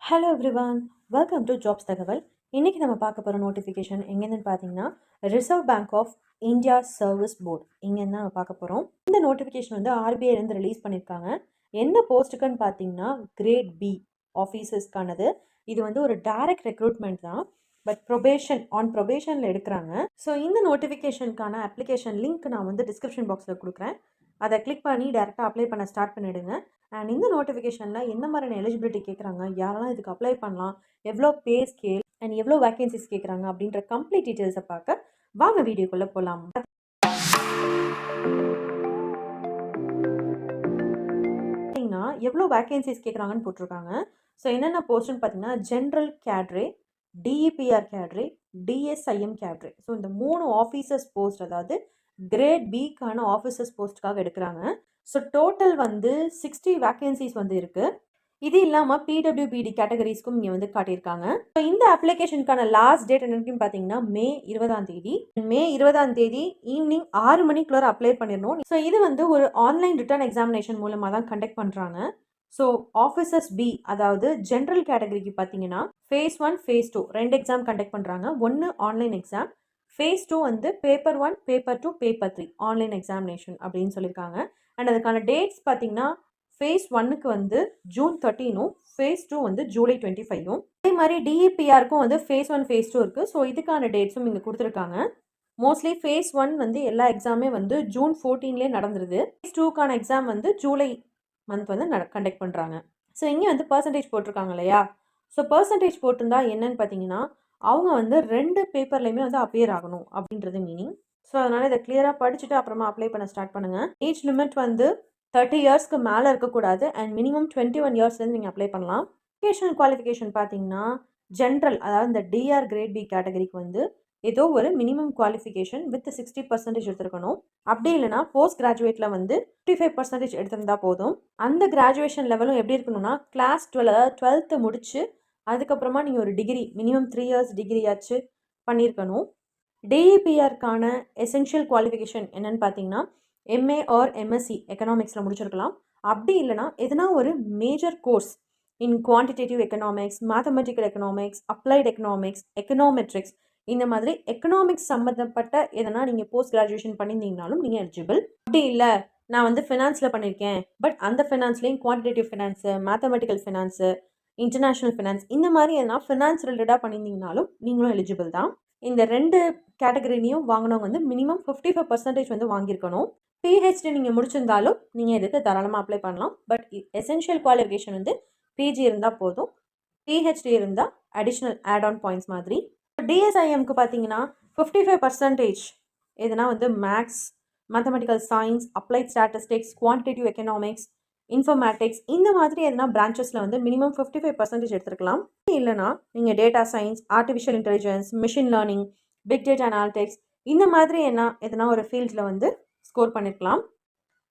Hello everyone, welcome to jobs தகவல். இன்றைக்கி நம்ம பார்க்க போகிற நோட்டிஃபிகேஷன் எங்கேருந்து பார்த்தீங்கன்னா, reserve bank of India service board இங்கேருந்து நம்ம பார்க்க போகிறோம். இந்த நோட்டிஃபிகேஷன் வந்து ஆர்பிஐலேருந்து ரிலீஸ் பண்ணியிருக்காங்க. என்ன போஸ்ட்டுக்குன்னு பார்த்தீங்கன்னா, கிரேட் பி ஆஃபீஸர்ஸ்க்கானது. இது வந்து ஒரு டைரக்ட் ரெக்ரூட்மெண்ட் தான், பட் ப்ரொபேஷனில் எடுக்கிறாங்க. ஸோ இந்த நோட்டிஃபிகேஷனுக்கான அப்ளிகேஷன் லிங்க் நான் வந்து டிஸ்கிரிப்ஷன் பாக்ஸில் கொடுக்குறேன். அதை கிளிக் பண்ணி டேரெக்டாக அப்ளை பண்ண ஸ்டார்ட் பண்ணிவிடுங்க. அண்ட் இந்த நோட்டிஃபிகேஷனில் என்ன மாதிரியான எலிஜிபிலிட்டி கேட்குறாங்க, யாரெல்லாம் இதுக்கு அப்ளை பண்ணலாம், எவ்வளோ பே ஸ்கேல் அண்ட் எவ்வளோ வேகன்சிஸ் கேட்குறாங்க அப்படின்ற கம்ப்ளீட் டீட்டெயில்ஸை பார்க்க வாங்க வீடியோக்குள்ளே போகலாம். பார்த்தீங்கன்னா எவ்வளோ வேகன்சிஸ் கேட்குறாங்கன்னு போட்டிருக்காங்க. ஸோ என்னென்ன போஸ்ட்னு பார்த்தீங்கன்னா, ஜென்ரல் கேட்ரே, டிஇபிஆர் கேட்ரே, டிஎஸ்ஐஎம் கேட்ரே. ஸோ இந்த 3 ஆஃபீஸர்ஸ் போஸ்ட், அதாவது கிரேட் பிக்கான ஆஃபீஸர்ஸ் போஸ்ட்டுக்காக எடுக்கிறாங்க. ஸோ டோட்டல் வந்து 60 வேகன்சிஸ் வந்து இருக்குது. இது இல்லாமல் பிடபிள்யூபிடி கேட்டகரிஸ்க்கும் இங்கே வந்து காட்டியிருக்காங்க. ஸோ இந்த அப்ளிகேஷனுக்கான லாஸ்ட் டேட் என்னன்னு பார்த்தீங்கன்னா மே 20 ஈவினிங் 6 மணிக்குள்ளே அப்ளை பண்ணிடணும். ஸோ இது வந்து ஒரு ஆன்லைன் ரிட்டர்ன் எக்ஸாமினேஷன் மூலமாக தான் கண்டக்ட் பண்ணுறாங்க. ஸோ ஆஃபீஸர்ஸ் பி, அதாவது ஜென்ரல் கேட்டகரிக்கு பார்த்தீங்கன்னா ஃபேஸ் 1 ஃபேஸ் 2 2 எக்ஸாம் கண்டக்ட் பண்ணுறாங்க. ஒன்று ஆன்லைன் எக்ஸாம், ஃபேஸ் 2 வந்து paper 1 paper 2 paper 3 online examination அப்படின்னு சொல்லியிருக்காங்க. அண்ட் அதுக்கான டேட்ஸ் பார்த்தீங்கன்னா, ஃபேஸ் 1க்கு வந்து ஜூன் 13ம், ஃபேஸ் 2 வந்து ஜூலை 25ம். அதே மாதிரி டிஇபிஆருக்கும் வந்து ஃபேஸ் 1 ஃபேஸ் 2 இருக்குது. ஸோ இதுக்கான டேட்ஸும் இங்கே கொடுத்துருக்காங்க. மோஸ்ட்லி ஃபேஸ் 1 வந்து எல்லா எக்ஸாமே வந்து ஜூன் 14லே நடந்துருது. ஃபேஸ் 2க்கான எக்ஸாம் வந்து ஜூலை மந்த் வந்து கண்டக்ட் பண்ணுறாங்க. ஸோ இங்கே வந்து பர்சன்டேஜ் போட்டிருக்காங்க இல்லையா? ஸோ பர்சன்டேஜ் போட்டிருந்தா என்னன்னு பார்த்தீங்கன்னா, அவங்க வந்து 2 பேப்பர்லையுமே வந்து அப்பியர் ஆகணும் அப்படின்றது மீனிங். ஸோ அதனால் இதை கிளியராக படிச்சுட்டு அப்புறமா அப்ளை பண்ண ஸ்டார்ட் பண்ணுங்கள். ஏஜ் லிமிட் வந்து 30 இயர்ஸ்க்கு மேலே இருக்கக்கூடாது அண்ட் மினிமம் 21 இயர்ஸ்லேருந்து நீங்கள் அப்ளை பண்ணலாம். எஜுகேஷனல் குவாலிஃபிகேஷன் பார்த்தீங்கன்னா, ஜென்ரல், அதாவது இந்த டிஆர் கிரேட் பி கேட்டகரிக்கு வந்து ஏதோ ஒரு மினிமம் குவாலிஃபிகேஷன் வித் 60% எடுத்துருக்கணும். அப்படி இல்லைனா போஸ்ட் கிராஜுவேட்டில் வந்து 55% எடுத்திருந்தா போதும். அந்த கிராஜுவேஷன் லெவலும் எப்படி இருக்கணும்னா, கிளாஸ் 12th முடிச்சு அதுக்கப்புறமா நீங்கள் ஒரு டிகிரி, மினிமம் 3 இயர்ஸ் டிகிரியாச்சு பண்ணியிருக்கணும். டிஇபிஆருக்கான எசென்ஷியல் குவாலிஃபிகேஷன் என்னன்னு பார்த்தீங்கன்னா, எம்ஏ ஆர் எம்எஸ்சி எக்கனாமிக்ஸில் முடிச்சிருக்கலாம். அப்படி இல்லைனா எதனா ஒரு மேஜர் கோர்ஸ் இன் quantitative economics, mathematical economics, applied economics, econometrics, இந்த மாதிரி எக்கனாமிக்ஸ் சம்மந்தப்பட்ட எதனா நீங்கள் போஸ்ட் கிராஜுவேஷன் பண்ணியிருந்தீங்கனாலும் நீங்கள் எலிஜிபிள். அப்படி இல்லை, நான் வந்து ஃபினான்ஸில் பண்ணியிருக்கேன், பட் அந்த ஃபினான்ஸ்லேயும் quantitative finance, mathematical finance, international finance, இந்த மாதிரி எதனா ஃபினான்ஸ் ரிலேட்டடாக பண்ணியிருந்தீங்கனாலும் நீங்களும் எலிஜிபிள் தான். இந்த 2 கேட்டகரிலையும் வாங்கினவங்க வந்து மினிமம் 55% வந்து வாங்கியிருக்கணும். பிஹெச்டி நீங்கள் முடிச்சிருந்தாலும் நீங்கள் இதுக்கு தாராளமாக அப்ளை பண்ணலாம். பட் எசென்ஷியல் குவாலிஃபிகேஷன் வந்து பிஜி இருந்தால் போதும். பிஹெச்டி இருந்தால் அடிஷ்னல் ஆட் ஆன் பாயிண்ட்ஸ் மாதிரி. டிஎஸ்ஐஎம்க்கு பார்த்தீங்கன்னா 55% எதுனா வந்து maths, mathematical science, applied statistics, quantitative economics, informatics, இந்த மாதிரி எதனா பிரான்ச்சஸில் வந்து மினிமம் 55% எடுத்துருக்கலாம். இல்லைனா நீங்கள் data science, artificial intelligence, machine learning, big data analytics, இந்த மாதிரி எதனா ஒரு ஃபீல்டில் வந்து ஸ்கோர் பண்ணியிருக்கலாம்.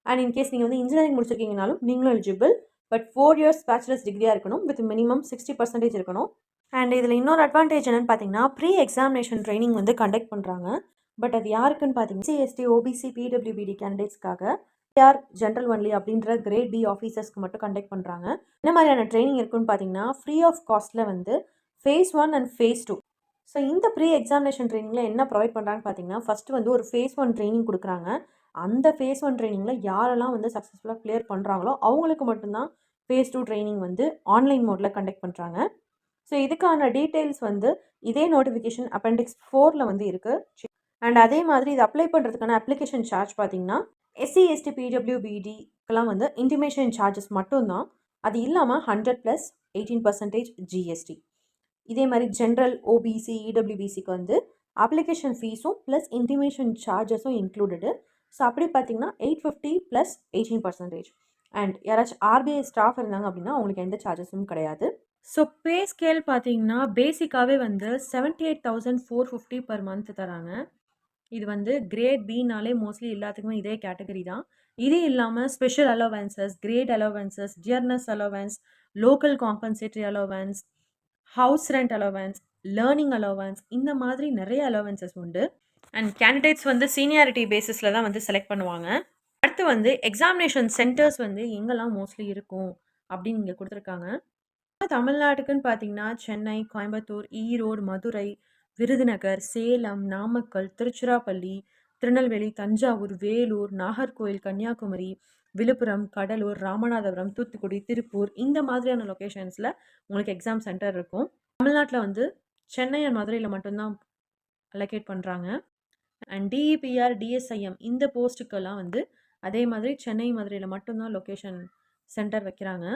அண்ட் இன்கேஸ் நீங்கள் வந்து இன்ஜினியரிங் முடிச்சிருக்கீங்கனாலும் நீங்களும் எலிஜிபிள். பட் 4 இயர்ஸ் பேச்சுலர்ஸ் டிகிரியாக இருக்கணும் வித் மினிமம் 60% இருக்கணும். அண்ட் இதில் இன்னொரு அட்வான்டேஜ் என்னென்னு பார்த்தீங்கன்னா, ப்ரீ எக்ஸாமினேஷன் ட்ரைனிங் வந்து கண்டக்ட் பண்ணுறாங்க. பட் அது யாருக்குன்னு பார்த்தீங்கன்னா, சிஎஸ்டி, ஓபிசி, பிடபிள்யூபிடி கேண்டிடேட்ஸ்க்காக, டிஆர் ஜென்ரல் ஒன்லி அப்படின்ற கிரேட் பி ஆஃபீஸர்ஸ்க்கு மட்டும் கண்டக்ட் பண்ணுறாங்க. என்ன மாதிரியான ட்ரைனிங் இருக்குன்னு பார்த்தீங்கன்னா, ஃப்ரீ ஆஃப் காஸ்ட்டில் வந்து ஃபேஸ் 1 அண்ட் ஃபேஸ் 2. ஸோ இந்த ப்ரீ எக்ஸாமினேஷன் ட்ரைனிங்கில் என்ன ப்ரொவைட் பண்ணுறாங்கன்னு பார்த்தீங்கன்னா, ஃபஸ்ட்டு வந்து ஒரு ஃபேஸ் 1 ட்ரைனிங் கொடுக்குறாங்க. அந்த ஃபேஸ் 1 ட்ரைனிங்கில் யாரெல்லாம் வந்து சக்ஸஸ்ஃபுல்லாக கிளியர் பண்ணுறாங்களோ அவங்களுக்கு மட்டும்தான் ஃபேஸ் 2 ட்ரைனிங் வந்து ஆன்லைன் மோடில் கண்டக்ட் பண்ணுறாங்க. ஸோ இதுக்கான டீட்டெயில்ஸ் வந்து இதே நோட்டிஃபிகேஷன் அப்பெண்டிக்ஸ் 4ல் வந்து இருக்குது. அண்ட் அதே மாதிரி இது அப்ளை பண்ணுறதுக்கான அப்ளிகேஷன் சார்ஜ் பார்த்தீங்கன்னா, எஸ்சி எஸ்டி பிடபிள்யூபிடிக்கெலாம் வந்து இன்டிமேஷன் சார்ஜஸ் மட்டும்தான். அது இல்லாமல் 100 + 18% ஜிஎஸ்டி. இதே மாதிரி ஜென்ரல், ஓபிசி, இடபிள்யூபிசிக்கு வந்து அப்ளிகேஷன் ஃபீஸும் ப்ளஸ் இன்டிமேஷன் சார்ஜஸும் இன்க்ளூடடு. ஸோ அப்படி பார்த்தீங்கன்னா 850 + 18%. அண்ட் யாராச்சும் ஆர்பிஐ ஸ்டாஃப் இருந்தாங்க அப்படின்னா அவங்களுக்கு எந்த சார்ஜஸும் கிடையாது. ஸோ பே ஸ்கேல் பார்த்தீங்கன்னா பேசிக்காகவே வந்து 78,450 per month தராங்க. இது வந்து கிரேட் பினாலே மோஸ்ட்லி எல்லாத்துக்குமே இதே கேட்டகரி தான். இது இல்லாமல் special allowances, grade allowances, dearness allowance, local compensatory allowance, house rent allowance, learning allowance, இந்த மாதிரி நிறைய அலோவன்சஸ் உண்டு. அண்ட் கேண்டிடேட்ஸ் வந்து சீனியாரிட்டி பேசிஸில் தான் வந்து செலக்ட் பண்ணுவாங்க. அடுத்து வந்து எக்ஸாமினேஷன் சென்டர்ஸ் வந்து எங்கெல்லாம் மோஸ்ட்லி இருக்கும் அப்படின்னு இங்கே கொடுத்துருக்காங்க. தமிழ்நாட்டுக்குன்னு பார்த்தீங்கன்னா, சென்னை, கோயம்புத்தூர், ஈரோடு, மதுரை, விருதுநகர், சேலம், நாமக்கல், திருச்சிராப்பள்ளி, திருநெல்வேலி, தஞ்சாவூர், வேலூர், நாகர்கோயில், கன்னியாகுமரி, விழுப்புரம், கடலூர், ராமநாதபுரம், தூத்துக்குடி, திருப்பூர் இந்த மாதிரியான லொகேஷன்ஸ்ல உங்களுக்கு எக்ஸாம் சென்டர் இருக்கும். தமிழ்நாட்டுல வந்து சென்னை அண்ட் மதுரையில மட்டும் தான் அலோகேட் பண்றாங்க. அண்ட் டிஇபிஆர், டிஎஸ்ஐஎம் இந்த போஸ்ட்டுக்கெல்லாம் வந்து அதே மாதிரி சென்னை, மதுரையில மட்டும் தான் லொகேஷன் சென்டர் வைக்கிறாங்க.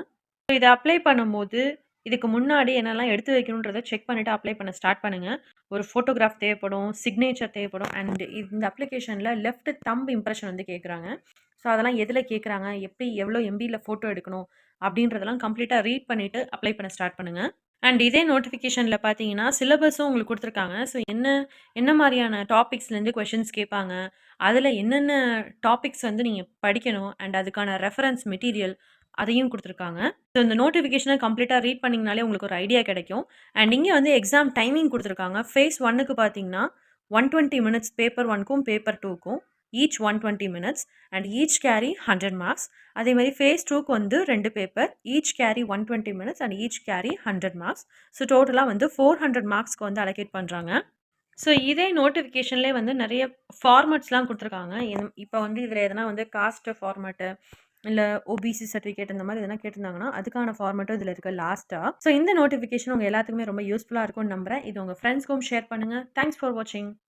ஸோ இத அப்ளை பண்ணும்போது, இதுக்கு முன்னாடி என்னெல்லாம் எடுத்து வைக்கணுன்றத செக் பண்ணிட்டு அப்ளை பண்ண ஸ்டார்ட் பண்ணுங்க. ஒரு ஃபோட்டோகிராஃப் தேவைப்படும், சிக்னேச்சர் தேவைப்படும் அண்ட் இந்த அப்ளிகேஷன்ல லெஃப்ட் தம்ப் இம்ப்ரஷன் வந்து கேட்குறாங்க. ஸோ அதெல்லாம் எதுல கேட்குறாங்க, எப்படி எவ்வளோ எம்பில ஃபோட்டோ எடுக்கணும் அப்படின்றதெல்லாம் கம்ப்ளீட்டா ரீட் பண்ணிட்டு அப்ளை பண்ண ஸ்டார்ட் பண்ணுங்க. அண்ட் இதே நோட்டிஃபிகேஷன்ல பார்த்தீங்கன்னா, சிலபஸும் உங்களுக்கு குடுத்துருக்காங்க. ஸோ என்ன என்ன மாரியான டாபிக்ஸ்லேருந்து கொஸ்டின்ஸ் கேட்பாங்க, அதுல என்னென்ன டாபிக்ஸ் வந்து நீங்க படிக்கணும் அண்ட் அதுக்கான ரெஃபரன்ஸ் மெட்டீரியல் அதையும் குடுத்துருக்காங்க. ஸோ இந்த நோட்டிஃபிகேஷன கம்ப்ளீட்டா ரீட் பண்ணீங்கனாலே உங்களுக்கு ஒரு ஐடியா கிடைக்கும். அண்ட் இங்க வந்து எக்ஸாம் டைமிங் குடுத்துருக்காங்க. ஃபேஸ் 1க்கு பார்த்தீங்கன்னா, 120 மினிட்ஸ் பேப்பர் 1க்கும் பேப்பர் 2க்கும் each 120 minutes and each carry 100 marks. அதே மாரி ஃபேஸ் 2க்கு வந்து 2 paper each carry 120 minutes and each carry 100 marks. So டோட்டலா வந்து 400 மார்க்ஸ்க்கு வந்து அலோகேட் பண்றாங்க. ஸோ இதே நோட்டிஃபிகேஷன்லேயே வந்து நெறைய ஃபார்மேட்ஸ்லாம் குடுத்துருக்காங்க. இப்ப வந்து இதுல எதனா வந்து காஸ்ட் ஃபார்மேட்டு, இல்ல ஓபிசி சர்டிஃபிகேட் இந்த மாரி எதனா கேட்டிருந்தாங்கன்னா, அதுக்கான ஃபார்மேட்டும் இதுல இருக்கு லாஸ்ட்டா. ஸோ இந்த நோட்டிஃபிகேஷன் உங்க எல்லாத்துக்குமே ரொம்ப யூஸ்ஃபுல்லா இருக்கும்னு நம்புறேன். இது உங்க ஃப்ரெண்ட்ஸ்க்கும் ஷேர் பண்ணுங்க. தேங்க்ஸ் ஃபார் வாட்சிங்.